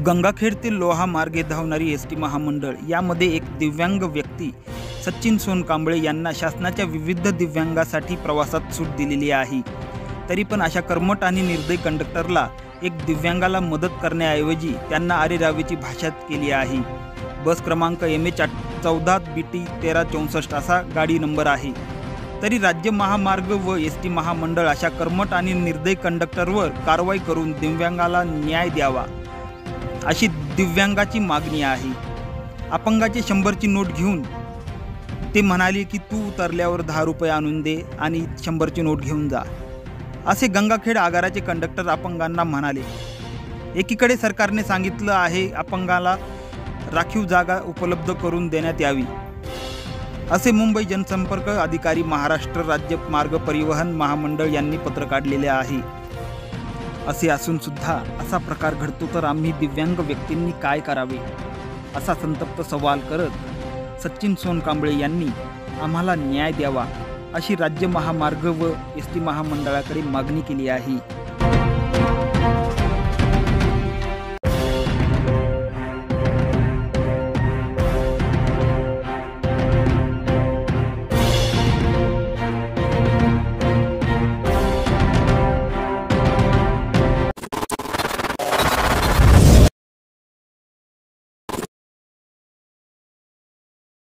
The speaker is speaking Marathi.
गंगाखेड ते लोहा मार्गे धावणारी एस टी महामंडळ यामध्ये एक दिव्यांग व्यक्ती सचिन सोनकांबळे यांना शासनाच्या विविध दिव्यांगासाठी प्रवासात सूट दिलेली आहे। तरी पण अशा कर्मठ आणि निर्दयी कंडक्टरला एक दिव्यांगाला मदत करण्याऐवजी त्यांना आरेरावीची भाषा केली आहे। बस क्रमांक MH 14 BT 1364 असा गाडी नंबर आहे। तरी राज्य महामार्ग व ST महामंडळ अशा कर्मठ आणि निर्दयी कंडक्टरवर कारवाई करून दिव्यांगाला न्याय द्यावा अशी दिव्यांगाची मागणी आहे। अपंगाचे 100ची नोट घेऊन ते म्हणाले की तू उतरल्यावर 10 रुपये आणून दे आणि 100ची नोट घेऊन जा, असे गंगाखेड आगाराचे कंडक्टर अपंगांना म्हणाले। एकीकडे सरकारने सांगितलं आहे अपंगाला राखीव जागा उपलब्ध करून देण्यात यावी, असे मुंबई जनसंपर्क अधिकारी महाराष्ट्र राज्य मार्ग परिवहन महामंडळ यांनी पत्र काढलेले आहे। असे असून सुद्धा असा प्रकार घडतो तर आम्ही दिव्यांग व्यक्तींनी काय करावे, असा संतप्त सवाल करत सचिन सोनकांबळे यांनी आम्हाला न्याय द्यावा अशी राज्य महामार्ग व ST महामंडळाकडे मागणी केली आहे।